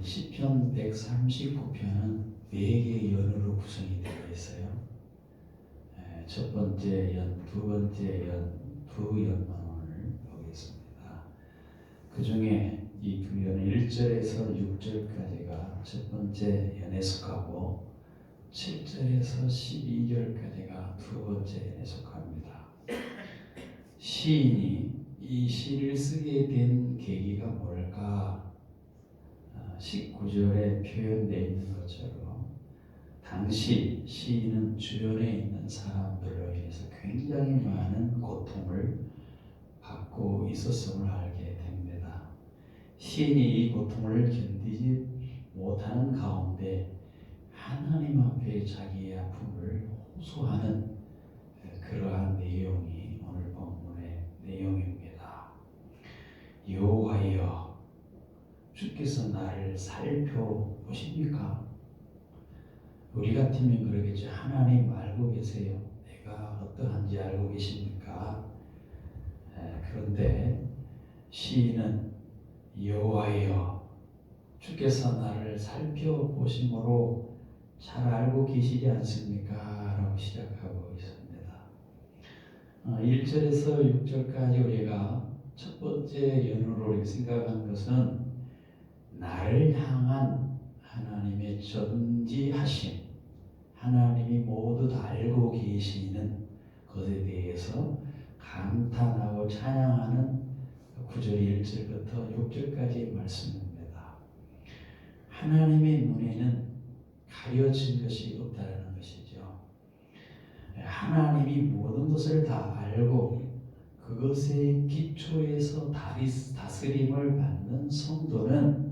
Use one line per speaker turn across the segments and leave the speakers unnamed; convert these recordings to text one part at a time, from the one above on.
시편 139편은 4개의 연으로 구성이 되어 있어요. 첫 번째 연, 두 번째 연, 두 연만 오늘 보겠습니다. 그 중에 이 두 연은 1절에서 6절까지가 첫 번째 연에 속하고 7절에서 12절까지가 두 번째 연에 속합니다. 시인이 이 시를 쓰게 된 계기가 뭘까? 19절에 표현되어 있는 것처럼 당시 시인은 주변에 있는 사람들로 인해서 굉장히 많은 고통을 받고 있었음을 알게 됩니다. 시인이 이 고통을 견디지 못하는 가운데 하나님 앞에 자기의 아픔을 호소하는 그러한 내용이 오늘 본문의 내용입니다. 여호와여, 주께서 나를 살펴보십니까? 우리 같으면 그러겠죠. 하나님 알고 계세요. 내가 어떠한지 알고 계십니까? 그런데 시인은 여호와여, 주께서 나를 살펴보심으로 잘 알고 계시지 않습니까? 라고 시작하고 있습니다. 1절에서 6절까지 우리가 첫 번째 연으로 생각한 것은 나를 향한 하나님의 전지하심, 하나님이 모두 다 알고 계시는 것에 대해서 감탄하고 찬양하는 9절 1절부터 6절까지의 말씀입니다. 하나님의 눈에는 가려진 것이 없다는 것이죠. 하나님이 모든 것을 다 알고 그것의 기초에서 다스림을 받는 성도는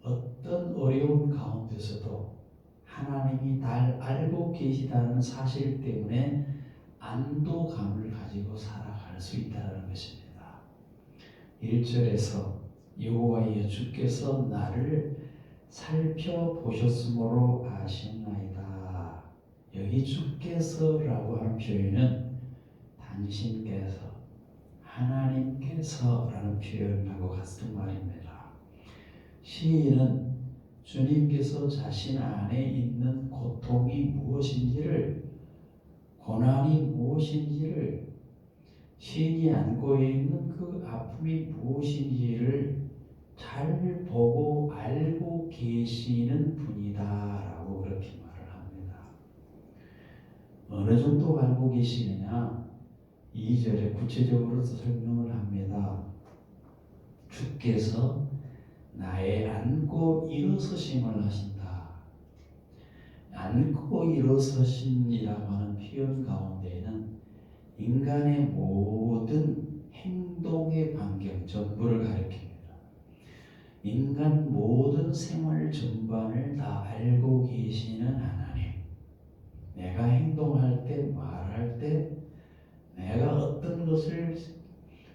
어떤 어려운 가운데서도 하나님이 날 알고 계시다는 사실 때문에 안도감을 가지고 살아갈 수 있다는 것입니다. 1절에서 여호와여, 주께서 나를 살펴보셨으므로 아시나이다. 여기 주께서라고 하는 표현은 당신께서, 하나님께서라는 표현하고 같은 말입니다. 시인은 주님께서 자신 안에 있는 고통이 무엇인지를, 고난이 무엇인지를, 시인이 안고 있는 그 아픔이 무엇인지를 잘 보고 알고 계시는 분이다라고 그렇게 말을 합니다. 어느 정도 알고 계시느냐? 2절에 구체적으로 설명을 합니다. 주께서 나의 안고 일어서심을 하신다. 안고 일어서심이라고 하는 표현 가운데에는 인간의 모든 행동의 반경 전부를 가리킵니다. 인간 모든 생활 전반을 다 알고 계시는 하나님, 내가 행동할 때, 말할 때, 내가 어떤 것을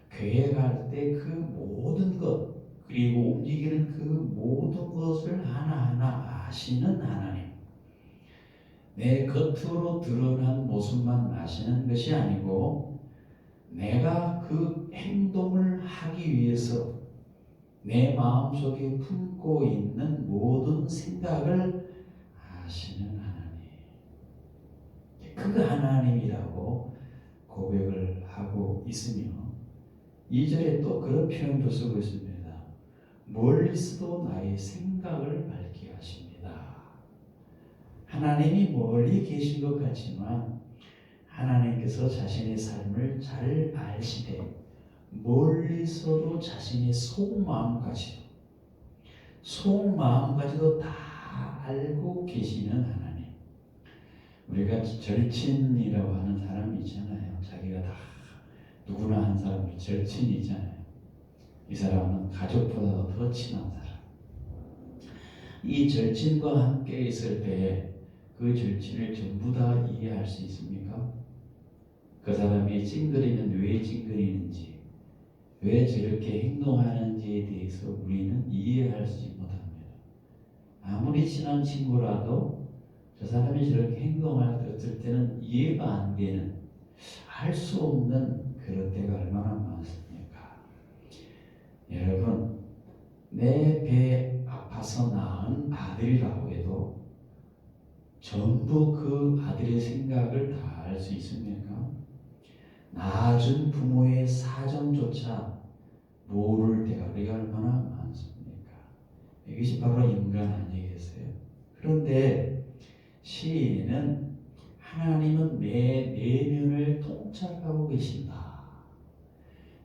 계획할 때 그 모든 것, 그리고 움직이는 그 모든 것을 하나하나 아시는 하나님, 내 겉으로 드러난 모습만 아시는 것이 아니고 내가 그 행동을 하기 위해서 내 마음속에 품고 있는 모든 생각을 아시는 하나님, 그 하나님이라고 고백을 하고 있으며 2절에 또 그런 표현도 쓰고 있습니다. 멀리서도 나의 생각을 밝게 하십니다. 하나님이 멀리 계신 것 같지만 하나님께서 자신의 삶을 잘 아시되 멀리서도 자신의 속마음까지도 다 알고 계시는 하나님. 우리가 절친이라고 하는 사람이 있잖아요. 자기가 다 누구나 한 사람이 절친이 있잖아요. 이 사람은 가족보다도 더 친한 사람. 이 절친과 함께 있을 때 그 절친을 전부 다 이해할 수 있습니까? 그 사람이 찡그리면 왜 찡그리는지, 왜 저렇게 행동하는지에 대해서 우리는 이해할 수 못합니다. 아무리 친한 친구라도 저 사람이 저렇게 행동할 때는 이해가 안 되는, 알 수 없는 그런 때가 얼마나 많습니까? 여러분, 내 배 아파서 와서 낳은 아들이라고 해도 전부 그 아들의 생각을 다 알 수 있습니까? 낳아준 부모의 사정조차 모를 때가 우리가 얼마나 많습니까? 이것이 바로 인간 아니겠어요? 그런데 시인은 하나님은 내 내면을 통찰하고 계신다.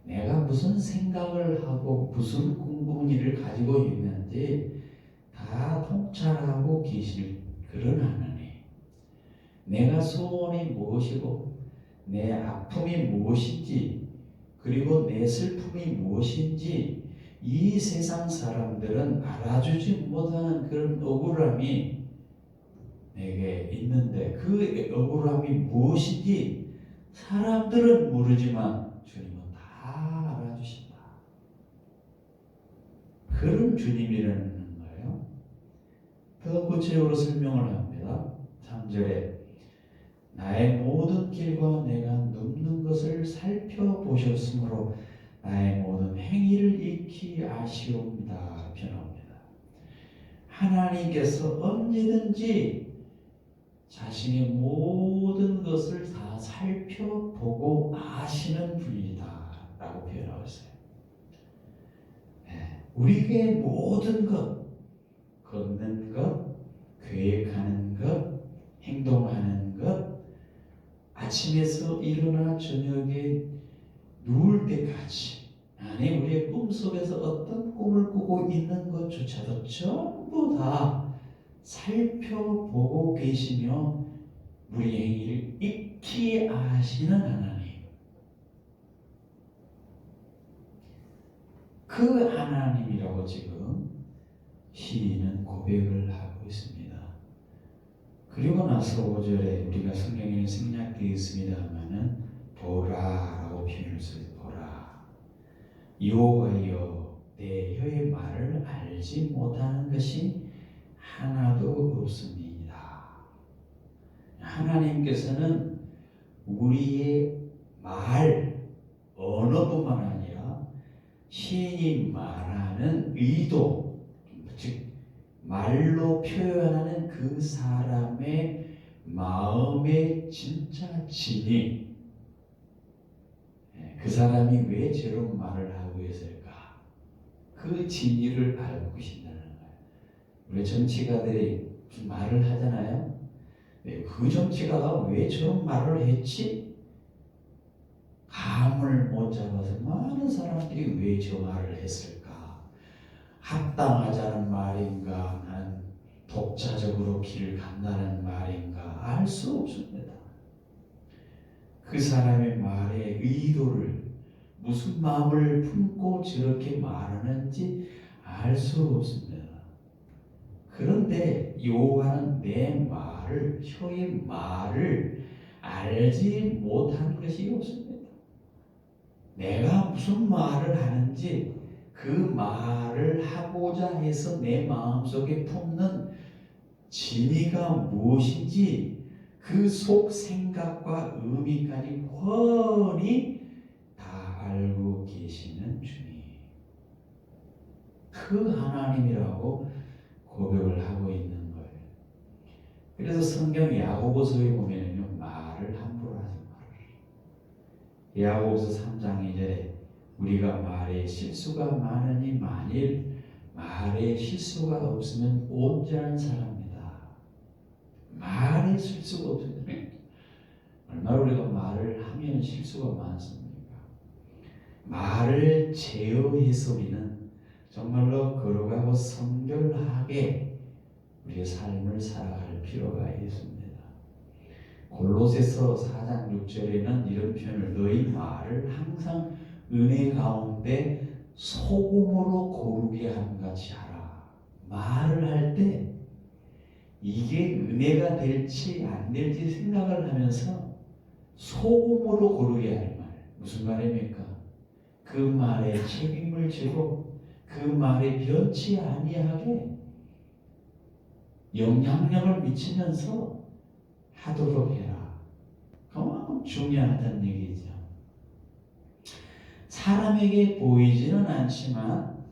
내가 무슨 생각을 하고 무슨 궁금이를 가지고 있는지 다 통찰하고 계실 그런 하나님. 내가 소원이 무엇이고 내 아픔이 무엇인지 그리고 내 슬픔이 무엇인지 이 세상 사람들은 알아주지 못하는 그런 억울함이 내게 있는데 그 억울함이 무엇인지 사람들은 모르지만 주님은 다 알아주신다. 그런 주님이라는 거예요. 더 구체적으로 설명을 합니다. 3절에 나의 모든 길과 내가 눕는 것을 살펴보셨으므로 나의 모든 행위를 익히 아시옵니다. 변합니다. 하나님께서 언제든지 자신의 모든 것을 다 살펴보고 아시는 분이다 라고 표현하고 있어요. 우리의 모든 것, 걷는 것, 계획하는 것, 행동하는 것, 아침에서 일어나 저녁에 누울 때까지 아니 우리의 꿈속에서 어떤 꿈을 꾸고 있는 것조차도 전부 다 살펴보고 계시며 우리 행위를 익히 아시는 하나님. 그 하나님이라고 지금 시인은 고백을 하고 있습니다. 그리고 나서 5절에 우리가 성경에는 생략되어 있습니다만은 보라라고 표현을 써요. 보라. 여호와여 내 혀의 말을 알지 못하는 것이 하나도 없습니다. 하나님께서는 우리의 말, 언어뿐만 아니라 시인이 말하는 의도, 즉 말로 표현하는 그 사람의 마음의 진짜 진위, 그 사람이 왜 저런 말을 하고 있을까? 그 진위를 알고 계신다는 거예요. 우리 정치가들이 말을 하잖아요. 그 정치가가 왜 저런 말을 했지? 감을 못 잡아서 많은 사람들이 왜 저 말을 했을까? 합당하자는 말인가? 난 독자적으로 길을 간다는 말인가? 알 수 없습니다. 그 사람의 말의 의도를 무슨 마음을 품고 저렇게 말하는지 알 수 없습니다. 그런데 여호와는 내 말을, 혀의 말을 알지 못하는 것이 없습니다. 내가 무슨 말을 하는지 그 말을 하고자 해서 내 마음속에 품는 진의가 무엇인지 그 속 생각과 의미까지 훤히 다 알고 계시는 주님. 그 하나님이라고 고백을 하고 있는 거예요. 그래서 성경 야고보서에 보면은요, 말을 함부로 하지 말아라. 야고보서 3장 2절에 우리가 말에 실수가 많으니 만일 말에 실수가 없으면 온전한 사람이다. 말에 실수가 없으면 얼마나 우리가 말을 하면 실수가 많습니까? 말을 제어해서 우리는 정말로 거룩하고 성결하게 우리의 삶을 살아갈 필요가 있습니다. 골로새서 4장 6절에는 이런 표현을 너희 말을 항상 은혜 가운데 소금으로 고르게 함 같이 하라. 말을 할 때 이게 은혜가 될지 안 될지 생각을 하면서 소금으로 고르게 할 말. 무슨 말입니까? 그 말에 책임을 지고 그 말에 변치 아니하게 영향력을 미치면서 하도록 해라. 그만큼 중요하다는 얘기죠. 사람에게 보이지는 않지만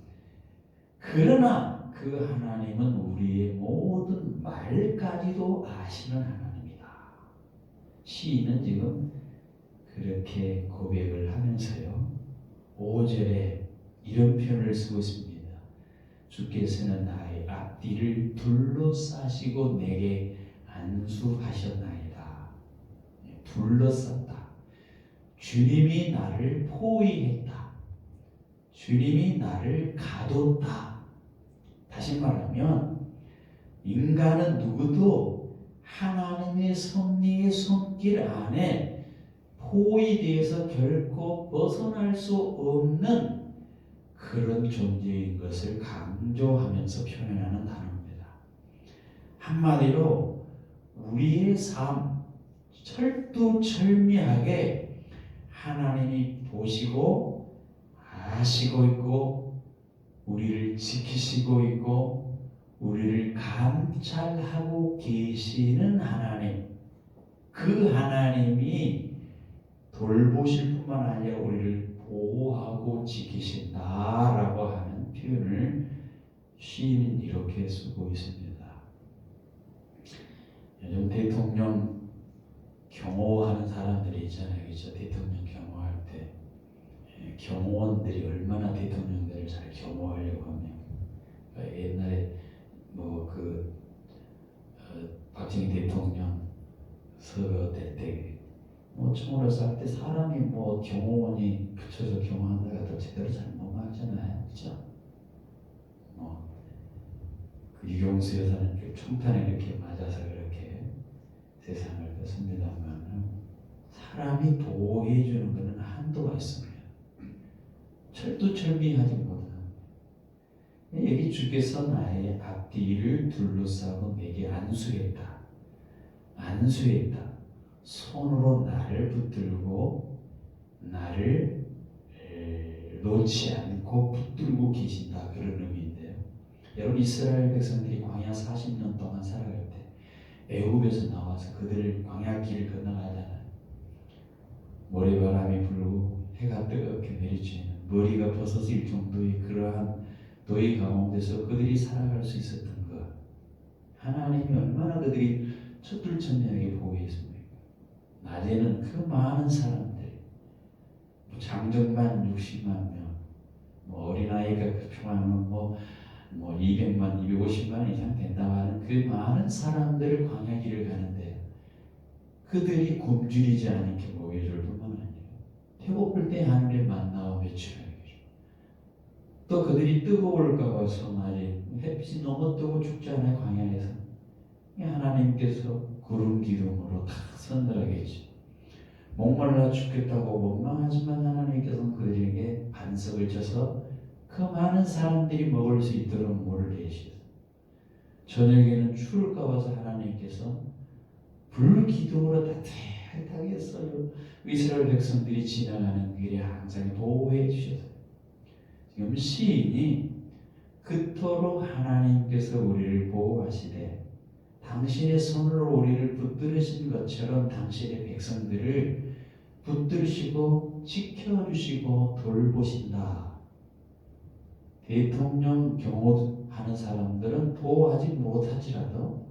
그러나 그 하나님은 우리의 모든 말까지도 아시는 하나님이다. 시인은 지금 그렇게 고백을 하면서요, 5절에 이런 표현을 쓰고 있습니다. 주께서는 나의 앞뒤를 둘러싸시고 내게 안수하셨나이다. 둘러쌌다. 주님이 나를 포위했다. 주님이 나를 가뒀다. 다시 말하면 인간은 누구도 하나님의 섭리의 손길 안에 포위되어서 결코 벗어날 수 없는 그런 존재인 것을 강조하면서 표현하는 단어입니다. 한마디로 우리의 삶, 철두철미하게 하나님이 보시고 아시고 있고 우리를 지키시고 있고 우리를 감찰하고 계시는 하나님, 그 하나님이 돌보실 뿐만 아니라 우리를 보호하고 지키신다라고 하는 표현을 시인은 이렇게 쓰고 있습니다. 요즘 대통령 경호하는 사람들이 있잖아요. 그렇죠? 대통령 경호할 때 경호원들이 얼마나 대통령들을 잘 경호하려고 하면, 옛날에 박정희 대통령 서거될 때 총으로 쌀 때 사람이 경호원이 붙여서 경호한다고 해도 제대로 잘 못 막잖아요. 그렇죠? 그 유경수 여사는 총탄에 이렇게 맞아서 그렇게 세상을 떴습니다만, 사람이 보호해 주는 것은 한도가 있습니다. 철두철미하지 못합니다. 여기 주께서 나의 앞뒤를 둘러싸고 내게 안수했다. 안수했다. 손으로 나를 붙들고 나를 놓지 않고 붙들고 계신다. 그런 의미인데요. 여러분, 이스라엘 백성들이 광야 40년 동안 살아갈 때 애굽에서 나와서 그들을 광야 길을 건너가잖아요. 모래바람이 불고 해가 뜨겁게 내리쬐는 머리가 벗어질 정도의 그러한 더위 가운데서 그들이 살아갈 수 있었던 것, 하나님이 얼마나 그들이 철두철미하게 보호했습니까? 낮에는 그 많은 사람들, 장정만 60만 명, 어린아이가 급표하면 200만, 250만 이상 된다고 하는 그 많은 사람들을 광야 길을 가는데 그들이 굶주리지 않게 먹여줄 뿐만 아니라 배고플 때 하늘의 만나와 배추를 또 그들이 뜨거울까 봐서 낮에 햇빛이 너무 뜨고 죽지 않아요. 광야에서 하나님께서 구름 기둥으로 다 서늘하겠지. 목말라 죽겠다고 원망하지만 하나님께서는 그들에게 반석을 쳐서 그 많은 사람들이 먹을 수 있도록 물을 내시고, 저녁에는 추울까 봐서 하나님께서 불 기둥으로 따뜻하게 했어요. 이스라엘 백성들이 지나가는 길에 항상 보호해 주셔서, 지금 시인이 그토록 하나님께서 우리를 보호하시되 당신의 손으로 우리를 붙들으신 것처럼 당신의 백성들을 붙들으시고 지켜주시고 돌보신다. 대통령 경호하는 사람들은 보호하지 못하지라도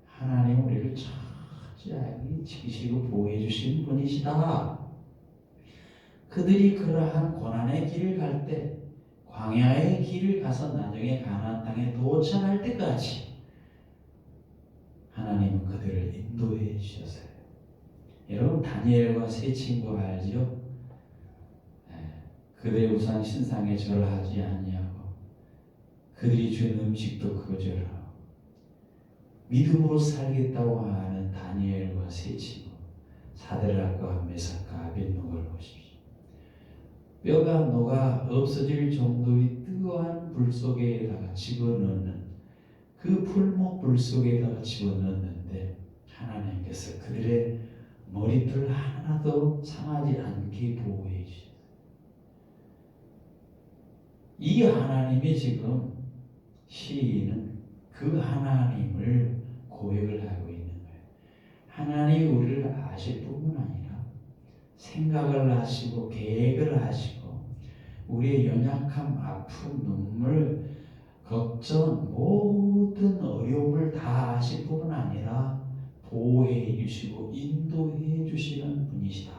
하나님 우리를 철저하게 지키시고 보호해 주신 분이시다. 그들이 그러한 고난의 길을 갈 때, 광야의 길을 가서 나중에 가나안 땅에 도착할 때까지 하나님은 그들을 인도해 주셨어요. 여러분, 다니엘과 세 친구 알죠? 그들의 우상 신상에 절하지 아니하고 그들이 준 음식도 거절하고 믿음으로 살겠다고 하는 다니엘과 세 친구, 사드락과 메삭과 아벳노고를 보십시오. 뼈가 녹아 없어질 정도의 뜨거운 불 속에다가 집어넣는, 그 풀목 불 속에다가 집어넣는데 하나님께서 그들의 머리털 하나도 상하지 않게 보호해 주셨어요. 이 하나님이 지금 시인은 그 하나님을 고백을 하고 있는 거예요. 하나님이 우리를 아실 뿐만 아니라 생각을 하시고 계획을 하시고 우리의 연약함, 아픔, 눈물, 걱정, 모든 어려움을 다 아실 뿐만 아니라 보호해 주시고 인도해 주시는 분이시다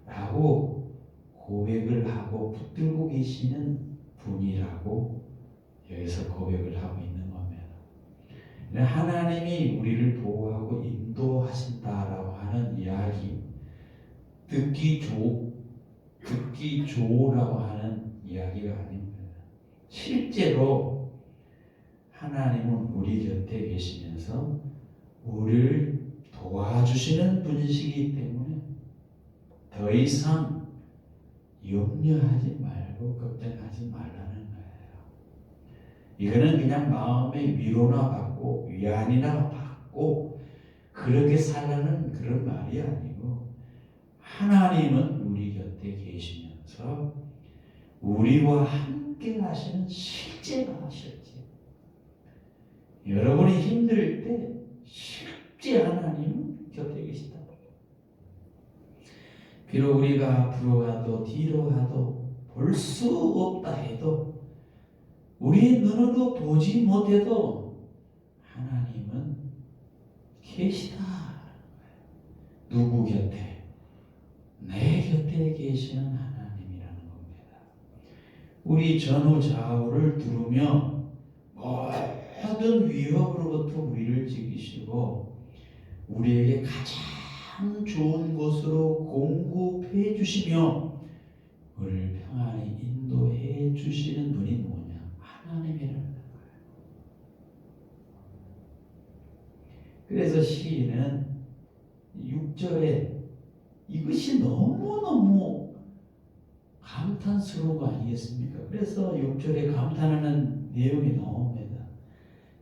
라고 고백을 하고 붙들고 계시는 분이라고 여기서 고백을 하고 있는 겁니다. 하나님이 우리를 보호하고 인도하신다라고 하는 이야기, 듣기 좋으라고 하는 이야기가 아닙니다. 실제로 하나님은 우리 곁에 계시면서 우리를 도와주시는 분이시기 때문에 더 이상 염려하지 말고 걱정하지 말라는 거예요. 이거는 그냥 마음의 위로나 받고 위안이나 받고 그렇게 살라는 그런 말이 아니고, 하나님은 우리 곁에 계시면서 우리와 함께 하시는 실제가 실제. 여러분이 힘들 때 실제 하나님은 곁에 계시다. 비록 우리가 앞으로 가도 뒤로 가도 볼 수 없다 해도, 우리 눈으로 보지 못해도 하나님은 계시다. 누구 곁에? 내 곁에 계시는 하나님이라는 겁니다. 우리 전후 좌우를 두루며 모든 위협으로부터 우리를 지키시고 우리에게 가장 좋은 곳으로 공급해 주시며 우리를 평안히 인도해 주시는 분이 뭐냐? 하나님이라는 거예요. 그래서 시인은 6절에 이것이 너무너무 감탄스러운 거 아니겠습니까? 그래서 6절에 감탄하는 내용이 나옵니다.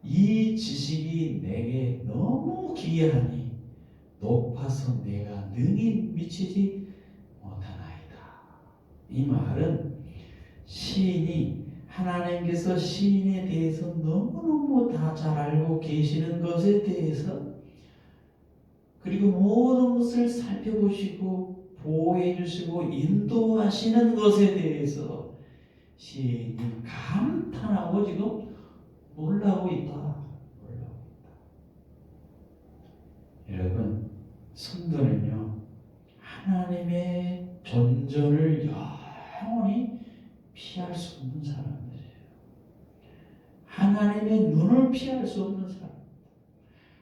이 지식이 내게 너무 귀하니 높아서 내가 능히 미치지 못하나이다. 이 말은 시인이 하나님께서 시인에 대해서 너무너무 다 잘 알고 계시는 것에 대해서, 그리고 모든 것을 살펴보시고 보호해 주시고 인도하시는 것에 대해서 시인이 감탄하고 지금 놀라고 있다. 여러분, 성도는요, 하나님의 존재를 영원히 피할 수 없는 사람들이에요. 하나님의 눈을 피할 수 없는 사람,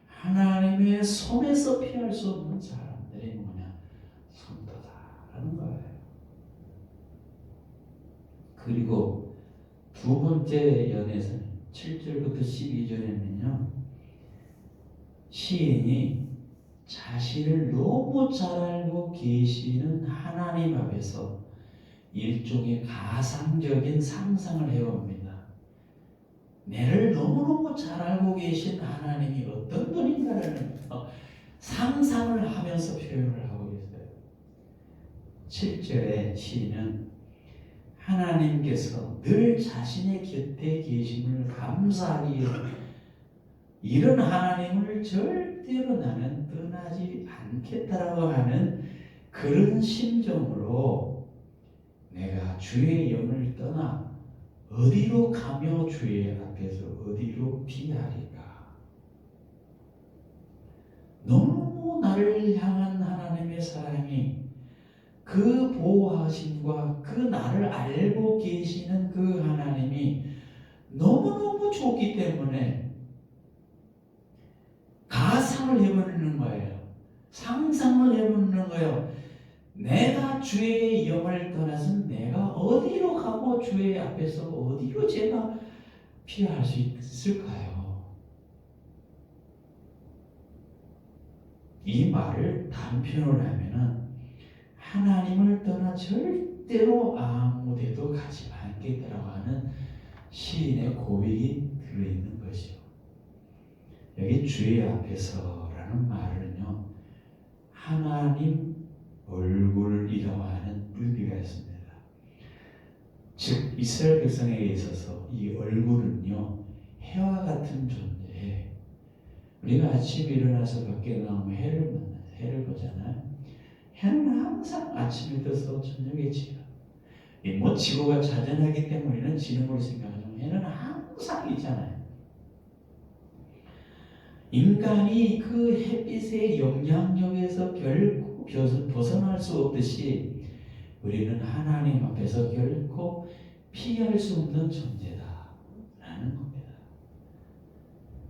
하나님의 손에서 피할 수 없는 사람들이 뭐냐? 성도다라는 거예요. 그리고 두 번째 연에서는 7절부터 12절에는요, 시인이 자신을 너무 잘 알고 계시는 하나님 앞에서 일종의 가상적인 상상을 해봅니다. 내를 너무너무 잘 알고 계신 하나님이 어떤 분인가를 상상을 하면서 표현을 하고 있어요. 7절에 시인은 하나님께서 늘 자신의 곁에 계심을 감사하기에 이런 하나님을 절대로 나는 떠나지 않겠다라고 하는 그런 심정으로 내가 주의 영을 떠나 어디로 가며 주의 앞에서 어디로 피하리까. 너무 나를 향한 하나님의 사랑이, 그 보호하심과 그 나를 알고 계시는 그 하나님이 너무너무 좋기 때문에 가상을 해버리는 거예요. 상상을 해버리는 거예요. 내가 주의 영을 떠나서 내가 어디로 가고 주의 앞에서 어디로 제가 피할 수 있을까요? 이 말을 단편으로 하면은 하나님을 떠나 절대로 아무 데도 가지 않겠다라고 하는 시인의 고백이 들어있는 것이요. 여기 주의 앞에서라는 말은요, 하나님 얼굴이라고 하는 의미가 있습니다. 즉 이스라엘 백성에게 있어서 이 얼굴은요, 해와 같은 존재예요. 우리가 아침에 일어나서 밖에 나오면 해를 보잖아요. 해는 항상 아침에 떠서 저녁에 지요. 뭐 지구가 자전하기 때문에는 지는 걸 생각하지만 해는 항상 항상 있잖아요. 인간이 그 햇빛의 영향력에서 결코 벗어날 수 없듯이 우리는 하나님 앞에서 결코 피할 수 없는 존재다라는 겁니다.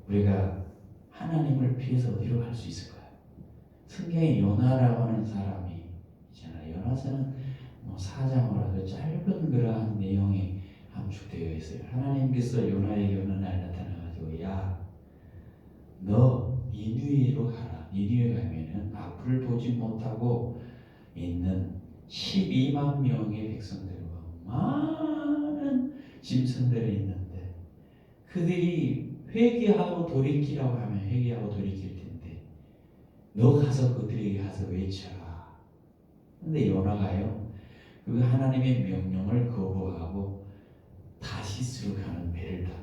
우리가 하나님을 피해서 어디로 갈 수 있을까요? 성경에 요나라고 하는 사람이 있잖아요. 요나서는 사장으로 아주 짧은 그러한 내용이 함축되어 있어요. 하나님께서 요나에게 어느 날 나타나가지고 너 니느웨로 가라. 니느웨 가면은 앞을 보지 못하고 있는 12만 명의 백성들과 많은 짐승들이 있는데 그들이 회개하고 돌이키라고 하면 회개하고 돌이킬 텐데 너 가서 그들에게 가서 외쳐라. 근데 요나가요 그 하나님의 명령을 거부하고 다시스로 가는 배를 탑니다.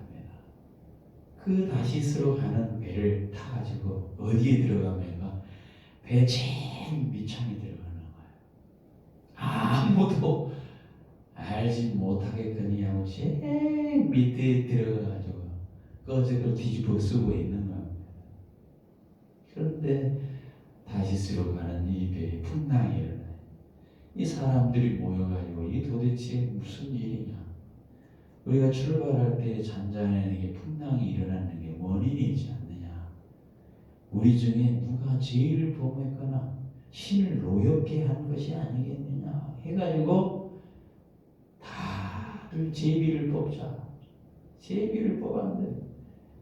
그 다시스로 가는 배를 타가지고 어디에 들어가면 배 제일 밑창에 들어가는 거예요. 아무도 알지 못하겠거니 하고 제일 밑에 들어가가지고 꺼져서 뒤집어 쓰고 있는 겁니다. 그런데 다시스로 가는 이 배에 풍랑이 일어나요. 이 사람들이 모여가지고 이게 도대체 무슨 일이냐. 우리가 출발할 때 잔잔하게 풍랑이 일어나는 게 원인이 있지 않느냐. 우리 중에 누가 죄를 범했거나 신을 노엽게 한 것이 아니겠느냐 해가지고 다들 제비를 뽑자. 제비를 뽑았는데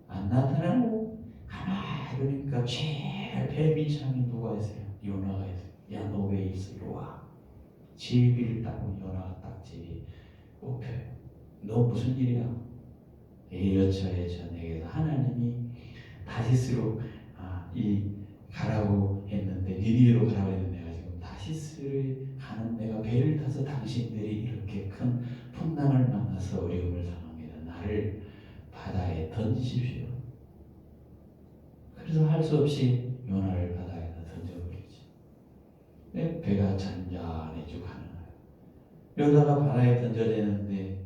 안 나타나고 가만히 보니까 제일 배 밑창에 누가 있어요? 요나가 있어요. 야, 너 왜 있어? 이리 와. 제비를 따고 요나가 딱 제비 뽑혀요. 너 무슨 일이야? 여차 내게서 하나님이 다시스로 가라고 했는데 니느웨로 가라고 했는데 내가 지금 다시스를 가는 내가 배를 타서 당신들이 이렇게 큰 풍랑을 만나서 어려움을 당합니다. 나를 바다에 던지십시오. 그래서 할 수 없이 요나를 바다에다 던져버리지. 배가 잔잔해지고 가는 거예요. 요나가 바다에 던져지는데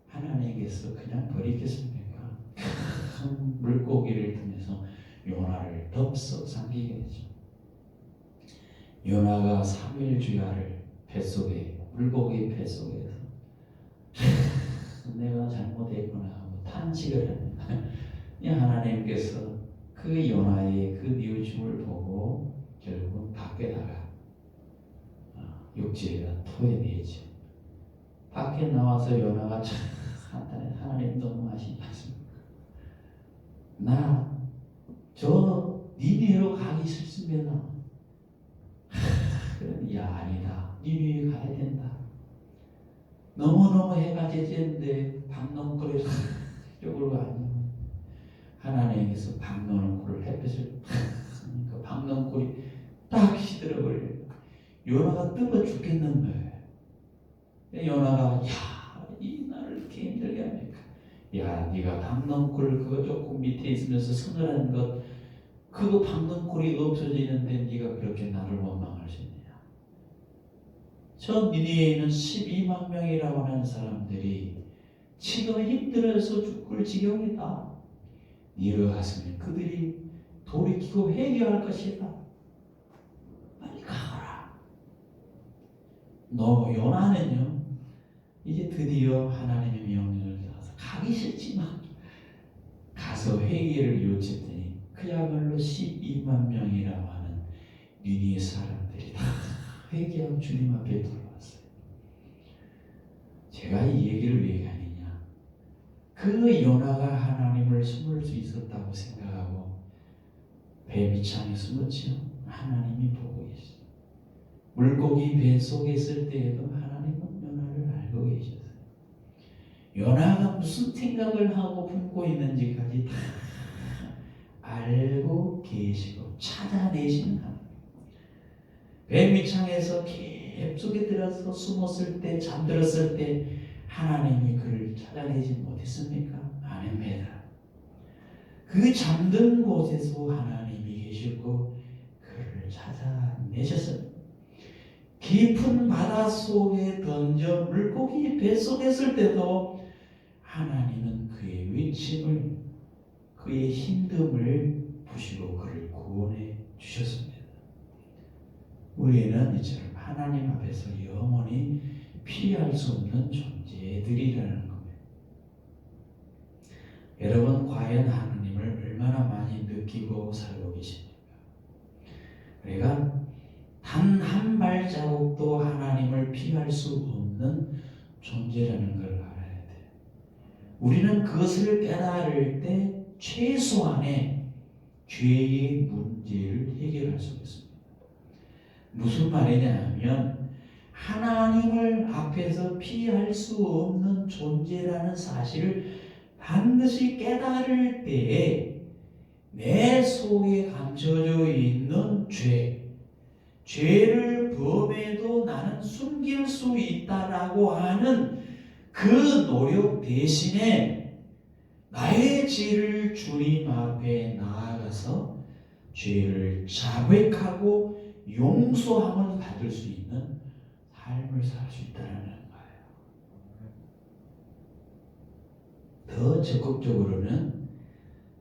하나님께서 그냥 버리겠습니까? 큰 물고기를 통해서 요나를 덥석 삼키게 되죠. 요나가 3일 주야를 뱃속에 물고기 뱃속에서 내가 잘못했구나 하고 탄식을 합니다. 하나님께서 그 요나의 그 뉘우침을 보고 결국 밖에다가 육지에다 토해내죠. 밖에 나와서 요나가 참 하나님 너무하시지 않습니까? 나 저 니느웨로 가기 싫습니다. 그러니 아니다. 니느웨 가야 된다. 너무너무 해가 지는데 박농골에서 이쪽으로 가면 하나님께서 박농골을 햇빛을 그 박농골이 딱 시들어버려요. 요나가 뜨거 죽겠는 거예요. 요나가 이 나를 이렇게 힘들게 합니까? 네가 박농골 그거 조금 밑에 있으면서 서늘한 것 그거 박농골이 없어지는데 네가 그렇게 나를 원망할 수 있느냐? 저 니느웨에는 12만 명이라고 하는 사람들이 지금 힘들어서 죽을 지경이다. 네가 갔으면 그들이 돌이키고 회개할 것이다. 빨리 가거라. 너 요나는요 이제 드디어 하나님의 명령을 따라서 가기 싫지만 가서 회개를 요청했더니 그야말로 12만 명이라고 하는 니느웨 사람들이 다 회개하고 주님 앞에 돌아왔어요. 제가 이 얘기를 왜 하느냐? 그 요나가 하나님을 숨을 수 있었다고 생각하고 배 밑창에 숨었지요. 하나님이 보고 계시죠. 물고기 배 속에 있을 때에도 하나님은 요나를 알고 계셨어요. 요나가 무슨 생각을 하고 품고 있는지까지 다 알고 계시고 찾아내시는 하나님. 배 밑창에서 깊숙이 들어서 숨었을 때 잠들었을 때 하나님이 그를 찾아내지 못했습니까? 아닙니다. 그 잠든 곳에서 하나님이 계시고 그를 찾아내셨습니다. 깊은 바다 속에 던져 물고기 뱃속에 있을 때도 하나님은 그의 힘을 그의 힘듦을 보시고 그를 구원해 주셨습니다. 우리는 이처럼 하나님 앞에서 영원히 피할 수 없는 존재들이라는 겁니다. 여러분 과연 하나님을 얼마나 많이 느끼고 살고 계십니까? 우리가 단 한 발자국도 하나님을 피할 수 없는 존재라는 걸 알아야 돼요. 우리는 그것을 깨달을 때 최소한의 죄의 문제를 해결할 수 있습니다. 무슨 말이냐 하면 하나님을 앞에서 피할 수 없는 존재라는 사실을 반드시 깨달을 때에 내 속에 감춰져 있는 죄를 범해도 나는 숨길 수 있다라고 하는 그 노력 대신에 나의 죄를 주님 앞에 나아가서 죄를 자백하고 용서함을 받을 수 있는 삶을 살 수 있다는 거예요. 더 적극적으로는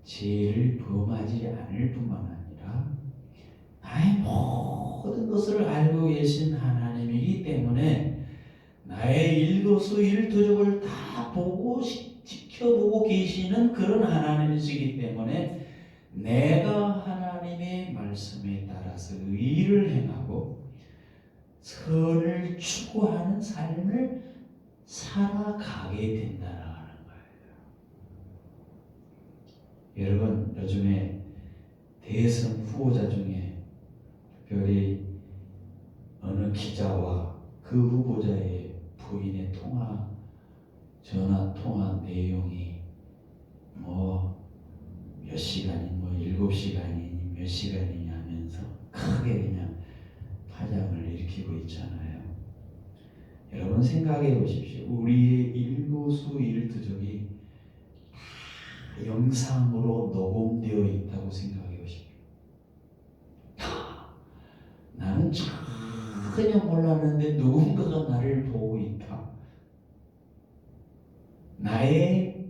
죄를 범하지 않을 뿐만 아니라 나의 모든 것을 알고 계신 하나님이기 때문에 나의 일거수일투족을 다 보고 지켜보고 계시는 그런 하나님이시기 때문에 내가 하나님의 말씀에 따라서 의를 행하고 선을 추구하는 삶을 살아가게 된다는 거예요. 여러분 요즘에 대선 후보자 중에 특별히 어느 기자와 그 후보자의 부인의 전화 통화 내용이 몇 시간이 7시간이니 몇 시간이니 하면서 크게 그냥 파장을 일으키고 있잖아요. 여러분 생각해 보십시오. 우리의 일거수일투족이 다 영상으로 녹음되어 있다고 생각해 보십시오. 나는 전혀 몰랐는데 누군가가 나를 보고 있다. 나의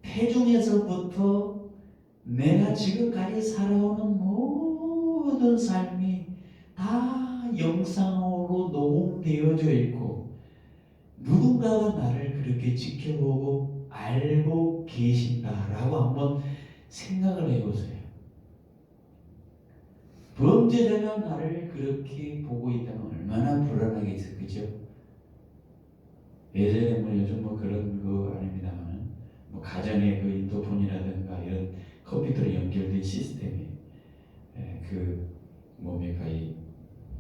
태중에서부터 내가 지금까지 살아오는 모든 삶이 다 영상으로 녹음되어져 있고 누군가가 나를 그렇게 지켜보고 알고 계신다라고 한번 생각을 해보세요. 범죄자가 나를 그렇게 보고 있다면 얼마나 불안하겠어요, 그죠? 예전에 요즘 그런 거 아닙니다만은 가정에 그 인터폰이라든가 이런 컴퓨터로 연결된 시스템이 이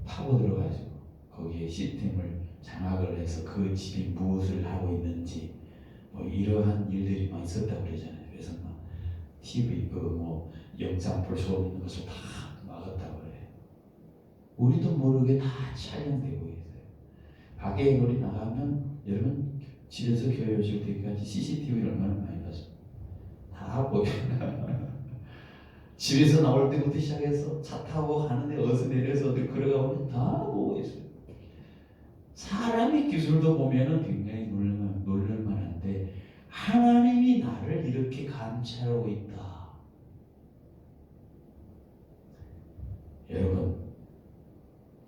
파고 들어가지고 거기에 시스템을 장악을 해서 그 집이 무엇을 하고 있는지 이러한 일들이 많이 있었다고 그러잖아요. 그래서 TV 영상 볼 수 없는 것을 다 막았다고 그래요. 우리도 모르게 다 촬영되고 있어요. 밖에 우리 나가면 여러분 집에서 교회 오실 때까지 CCTV를 얼마나 많이 봤어요. 다 보여요. 집에서 나올 때부터 시작해서 차 타고 가는데 어디서 내려서 어디 걸어가면 다 보고 있어요. 사람의 기술도 보면은 굉장히 놀랄만한데 하나님이 나를 이렇게 감찰하고 있다. 여러분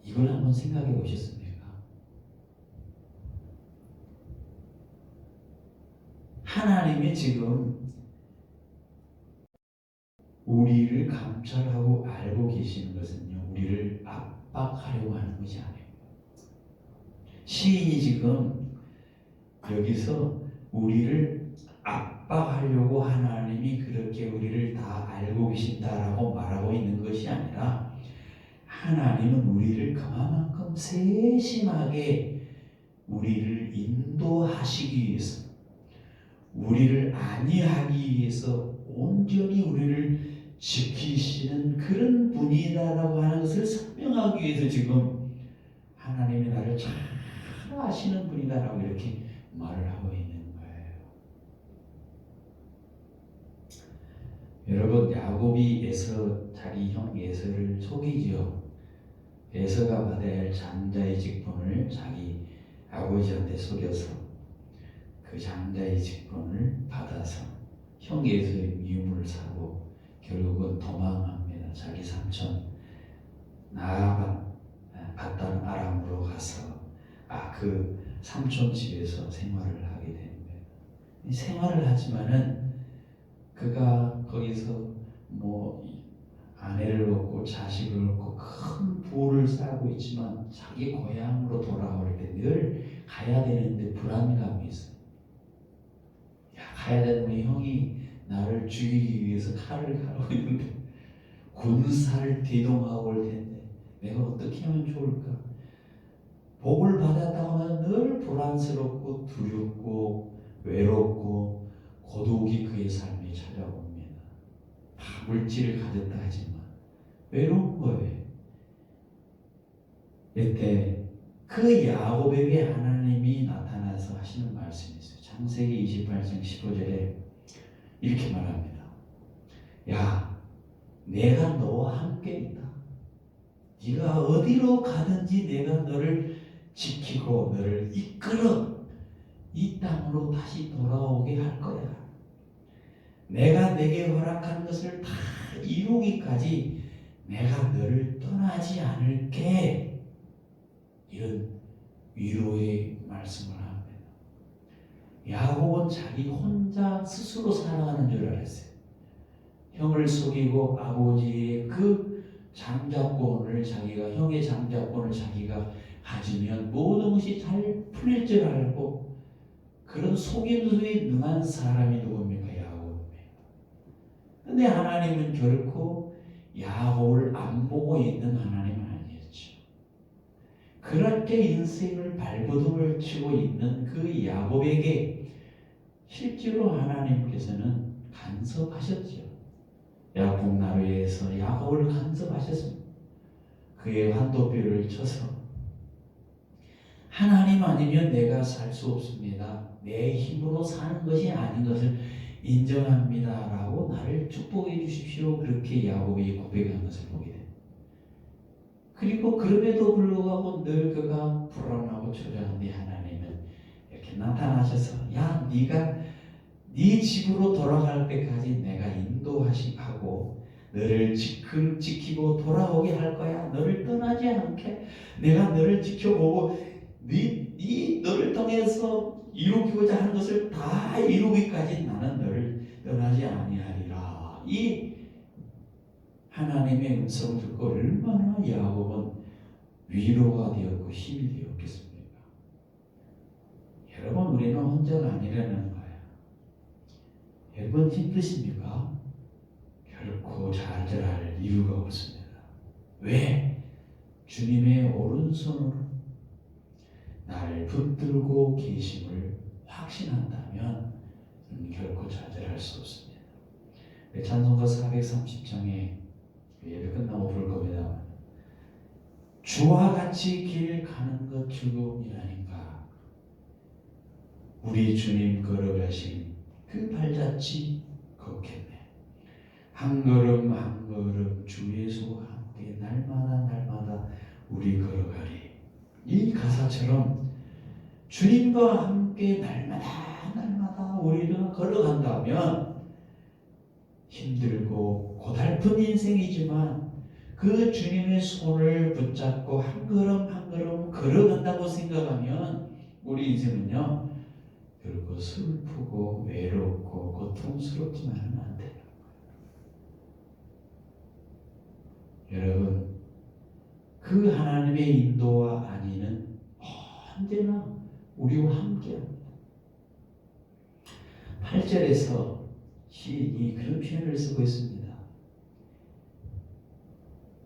이걸 한번 생각해 보셨습니까? 하나님이 지금 우리를 감찰하고 알고 계시는 것은요, 우리를 압박하려고 하는 것이 아니에요. 시인이 지금 여기서 우리를 압박하려고 하나님이 그렇게 우리를 다 알고 계신다라고 말하고 있는 것이 아니라 하나님은 우리를 그만큼 세심하게 우리를 인도하시기 위해서 우리를 안위하기 위해서 온전히 우리를 지키시는 그런 분이다라고 하는 것을 설명하기 위해서 지금 하나님이 나를 잘 아시는 분이다라고 이렇게 말을 하고 있는 거예요. 여러분 야곱이 자기 형 에서를 속이지요. 에서가 받아야 할 장자의 직분을 자기 아버지한테 속여서 그 장자의 직분을 받아서 형에서의 미움을 사고 결국은 도망합니다. 자기 삼촌 나아반 아람으로 가서 그 삼촌 집에서 생활을 하게 됩니다. 생활을 하지만은 그가 거기서 아내를 얻고 자식을 얻고 큰 부를 쌓고 있지만 자기 고향으로 돌아올 때 늘 가야 되는데 불안감이 있어요. 가야 되는 형이 나를 죽이기 위해서 칼을 가르고 있는데 군사를 대동하고 올 텐데 내가 어떻게 하면 좋을까? 복을 받았다고 하면 늘 불안스럽고 두렵고 외롭고 고독이 그의 삶에 찾아옵니다. 물질을 가졌다 하지만 외로운 거예요. 이때 그 야곱에게 하나님이 나타나서 하시는 말씀이 있어요. 창세기 28장 15절에 이렇게 말합니다. 야, 내가 너와 함께 있다. 네가 어디로 가든지 내가 너를 지키고 너를 이끌어 이 땅으로 다시 돌아오게 할 거야. 내가 내게 허락한 것을 다 이루기까지 내가 너를 떠나지 않을게. 이런 위로의 말씀을 합니다. 야곱은 자기 혼자 스스로 살아가는 줄 알았어요. 형을 속이고 아버지의 그 장자권을 형의 장자권을 자기가 가지면 모든 것이 잘 풀릴 줄 알고 그런 속임수에 능한 사람이 누굽니까? 야곱입니다. 근데 하나님은 결코 야곱을 안 보고 있는 하나님은 아니었죠. 그렇게 인생을 발버둥을 치고 있는 그 야곱에게 실제로 하나님께서는 간섭하셨죠. 야복나루에서 야곱을 간섭하셨습니다. 그의 환도뼈를 쳐서 하나님 아니면 내가 살 수 없습니다. 내 힘으로 사는 것이 아닌 것을 인정합니다. 라고 나를 축복해 주십시오. 그렇게 야곱이 고백한 것을 보게 됩니다. 그리고 그럼에도 불구하고 늘 그가 불안하고 초조한데 하나님은 이렇게 나타나셔서 야, 네가 네 집으로 돌아갈 때까지 내가 인도하시고 너를 지키고 돌아오게 할 거야. 너를 떠나지 않게 내가 너를 지켜보고 너를 통해서 이루기고자 하는 것을 다 이루기까지 나는 너를 떠나지 아니하리라. 이 하나님의 음성을 듣고 얼마나 야곱은 위로가 되었고 힘이 되었겠습니까? 여러분, 우리는 혼자가 아니라는 거예요. 여러분 힘드십니까? 결코 좌절할 이유가 없습니다. 왜? 주님의 오른손으로 나를 붙들고 계심을 확신한다면 결코 좌절할 수 없습니다. 찬송가 430장에 예배 끝나고 부를 겁니다. 주와 같이 길 가는 것 즐거움이라니까. 우리 주님 걸어가신 그 발자취 걷겠네. 한 걸음 한 걸음 주 예수와 함께 날마다 우리 걸어가리. 이 가사처럼 주님과 함께 날마다 우리가 걸어간다면 힘들고 고달픈 인생이지만 그 주님의 손을 붙잡고 한 걸음 한 걸음 걸어간다고 생각하면 우리 인생은요 결코 슬프고 외롭고 고통스럽지만은 안 돼요. 여러분, 그 하나님의 인도와 안위는 언제나 우리와 함께합니다. 8절에서 시인이 그런 표현을 쓰고 있습니다.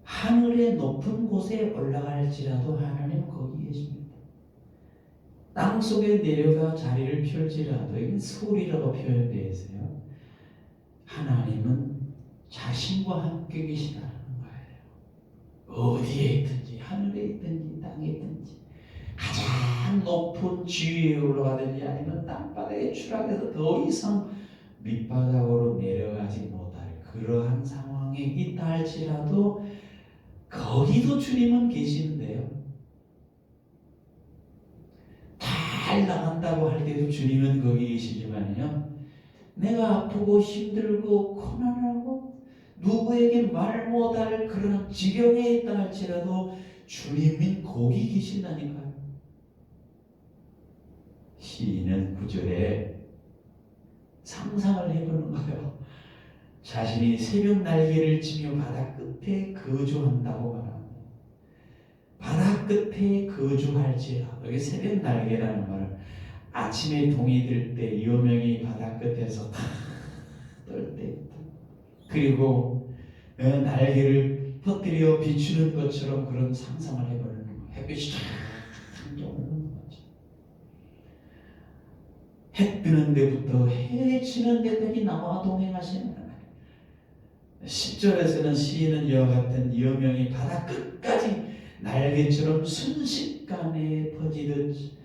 하늘의 높은 곳에 올라갈지라도 하나님 거기 계십니다. 땅 속에 내려가 자리를 펼지라도 이건 소리라고 표현되어 있어요. 하나님은 자신과 함께 계시다는 거예요. 어디에 있든지 하늘에 있든지 땅에 있든지 가장 높은 지위에 올라가든지 아니면 땅바닥에 추락해서 더 이상 밑바닥으로 내려가지 못할 그러한 상황에 있다 할지라도 거기도 주님은 계시는데요. 잘 나간다고 할 때도 주님은 거기 계시지만요, 내가 아프고 힘들고 고난하고 누구에게 말 못할 그런 지경에 있다 할지라도 주님은 거기 계신다니까요. 시인은 9절에 상상을 해보는 거예요. 자신이 새벽 날개를 치며 바다 끝에 거주한다고 말합니다. 바다 끝에 거주할지라도, 여기 새벽 날개라는 말은 아침에 동이 들 때 여명이 바다 끝에서 탁 떨 때, 그리고 날개를 퍼뜨려 비추는 것처럼 그런 상상을 해보는 거예요. 햇빛이 쫙 오는 거죠. 해 뜨는 데부터 해 지는 데까지 나와 동행하시는 하나님. 10절에서는 시인은 이와 같은 여명이 바다 끝까지 날개처럼 순식간에 퍼지듯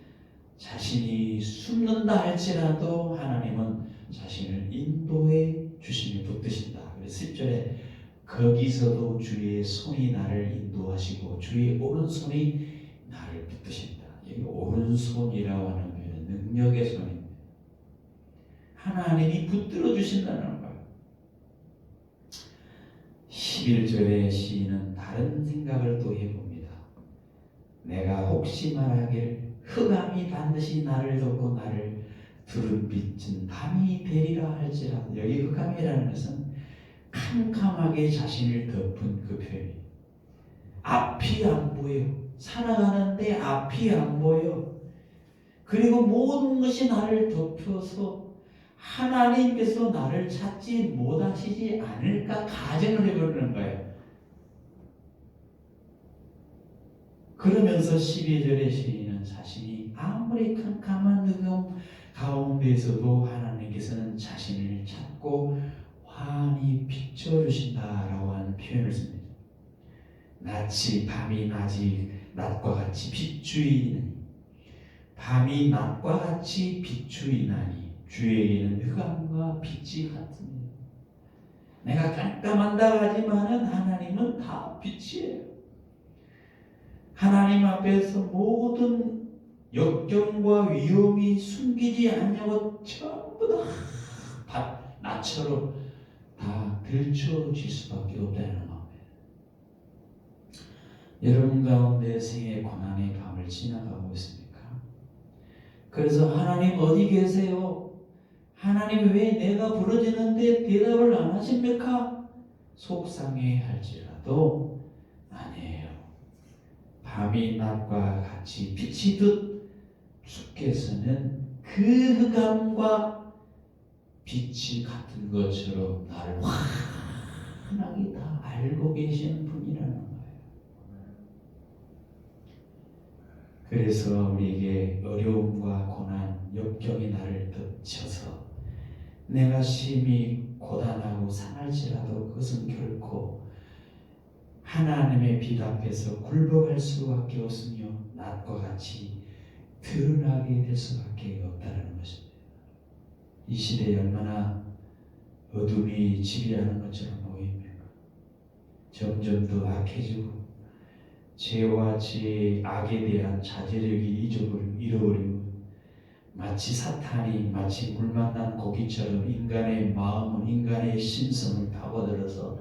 자신이 숨는다 할지라도 하나님은 자신을 인도해 주심이 붙드신다. 그래서 10절에 거기서도 주의 손이 나를 인도하시고 주의 오른손이 나를 붙드신다. 여기 오른손이라고 하는 표현은 능력의 손입니다. 하나님이 붙들어 주신다는 거예요. 11절의 시인은 다른 생각을 또 해봅니다. 내가 혹시 말하길 흑암이 반드시 나를 덮고 나를 두른 빛은 밤이 되리라 할지라도, 여기 흑암이라는 것은 캄캄하게 자신을 덮은 그 표현이에요. 앞이 안 보여. 살아가는데 앞이 안 보여. 그리고 모든 것이 나를 덮여서 하나님께서 나를 찾지 못하시지 않을까 가정을 해보는 거예요. 그러면서 12절의 시인은 자신이 아무리 캄캄한 흑암 가운데에서도 하나님께서는 자신을 찾고 환히 비춰주신다라고 하는 표현을 씁니다. 밤이 낮과 같이 비추이나니, 밤이 낮과 같이 비추이나니 주에게는 흑암과 빛이 같습니다. 내가 깜깜한다 하지만은 하나님은 다 빛이에요. 하나님 앞에서 모든 역경과 위험이 숨기지 않냐고 전부 다 나처럼 다 들춰질 수밖에 없다는 겁니다. 여러분 가운데 생의 고난의 밤을 지나가고 있습니까? 그래서 하나님 어디 계세요? 하나님 왜 내가 부르짖는데 대답을 안 하십니까? 속상해 할지라도 아니에요. 밤이 낮과 같이 비치듯 주께서는 그 흑암과 빛이 같은 것처럼 나를 환하게 다 알고 계시는 분이라는 거예요. 그래서 우리에게 어려움과 고난, 역경이 나를 덮쳐서 내가 심히 고단하고 상할지라도 그것은 결코 하나님의 빛 앞에서 굴복할 수밖에 없으며 낮과 같이 드러나게 될 수밖에 없다는 것입니다. 이 시대에 얼마나 어둠이 지배하는 것처럼 보입니까? 점점 더 악해지고 죄와 죄의 악에 대한 자제력이 잃어버리고 마치 사탄이 마치 물 만난 고기처럼 인간의 마음을, 인간의 심성을 파고들어서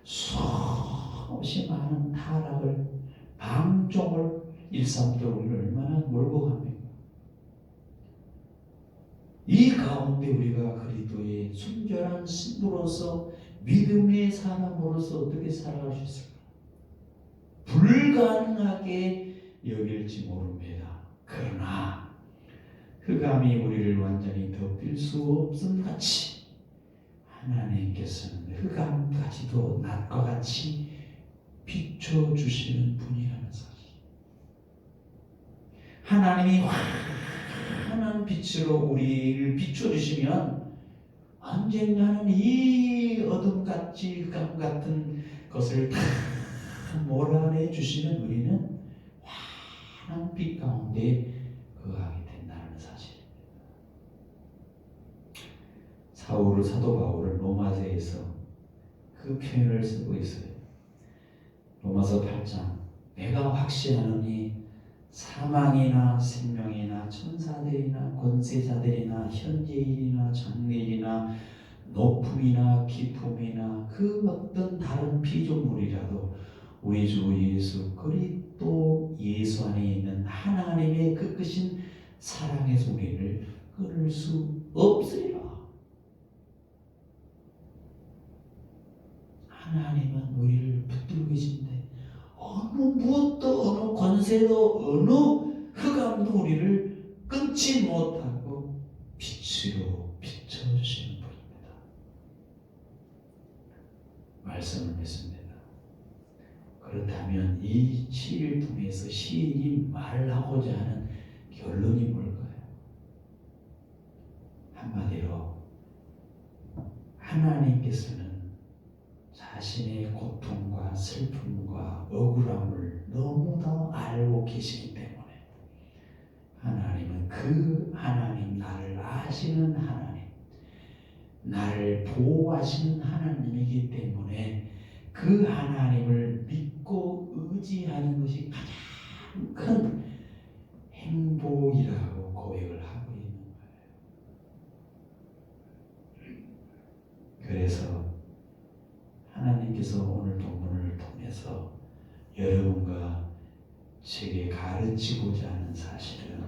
수없이 많은 타락을, 방종을 일삼도록 우리를 얼마나 몰고 갑니까? 이 가운데 우리가 그리스도의 순결한 신부로서, 믿음의 사람으로서 어떻게 살아갈 수 있을까? 불가능하게 여길지 모릅니다. 그러나 흑암이 우리를 완전히 덮일 수 없음 같이 하나님께서는 흑암까지도 낮과 같이 비춰주시는 분이라는 사실. 하나님이 환한 빛으로 우리를 비춰주시면 언젠가는 이 어둠같이 흑암 같은 것을 다 몰아내 주시는 우리는 환한 빛 가운데 거하게 된다는 사실입니다. 사도 바울은 로마서에서 그 표현을 쓰고 있어요. 로마서 8장, 내가 확신하노니 사망이나 생명이나 천사들이나 권세자들이나 현재일이나 장래일이나 높음이나 깊음이나 그 어떤 다른 피조물이라도 우리 주 예수 그리스도 예수 안에 있는 하나님의 그 크신 사랑에서 우리를 끊을 수 없으리라. 하나님은 우리를 붙들고 계신데 어느 무엇도 어느 권세도 어느 흑암도 우리를 끊지 못하고 빛으로 비춰주시는 분입니다. 말씀을 믿습니다. 그렇다면 이 시를 통해서 시인이 말하고자 하는 결론이 뭘까요? 한마디로 하나님께서는 자신의 고통과 슬픔과 억울함을 너무나 알고 계시기 때문에 하나님은 그 하나님, 나를 아시는 하나님, 나를 보호하시는 하나님이기 때문에 그 하나님을 믿고 의지하는 것이 가장 큰 행복이라고 고백을 하고 있는 거예요. 그래서 하나님께서 오늘 본문을 통해서 여러분과 제게 가르치고자 하는 사실은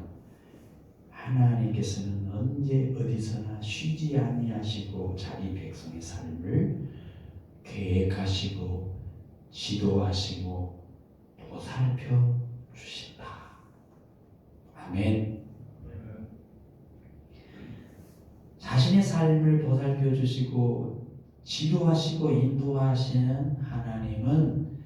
하나님께서는 언제 어디서나 쉬지 아니하시고 자기 백성의 삶을 계획하시고 지도하시고 보살펴 주신다. 아멘. 자신의 삶을 보살펴 주시고 지도하시고 인도하시는 하나님은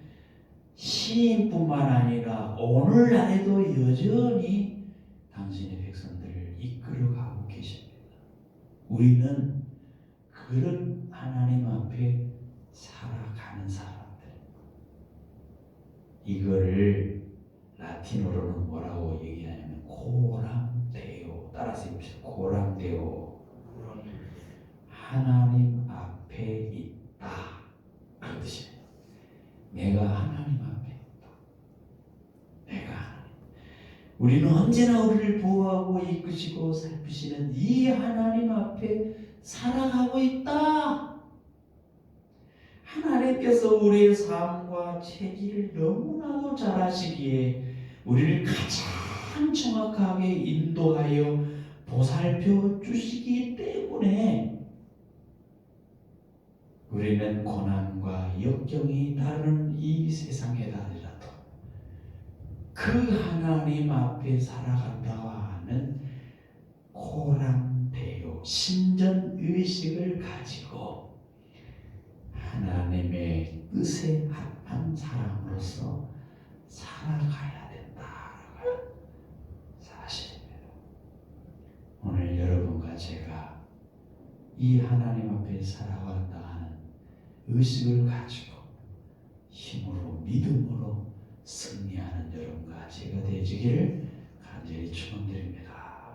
시인뿐만 아니라 오늘날에도 여전히 당신의 백성들을 이끌어가고 계십니다. 우리는 그런 하나님 앞에 살아가는 사람들. 이거를 라틴어로는 뭐라고 얘기하냐면 코람데오. 따라서 해봅시다. 코람데오. 하나님 앞에 있다. 그런 뜻입니다. 내가 하나님 앞에 있다. 내가 하나님. 우리는 언제나 우리를 보호하고 이끄시고 살피시는 이 하나님 앞에 살아가고 있다. 하나님께서 우리의 삶과 체질을 너무나도 잘 아시기에 우리를 가장 정확하게 인도하여 보살펴 주시기 때문에 우리는 고난과 역경이 따르는 이 세상에다라도 그 하나님 앞에 살아간다고 하는 코람데오 신전의식을 가지고 하나님의 뜻에 합한 사람으로서 살아가야 된다는 사실입니다. 오늘 여러분과 제가 이 하나님 앞에 살아간다 하는 의식을 가지고 힘으로 믿음으로 승리하는 여러분과 제가 되시기를 간절히 축원드립니다.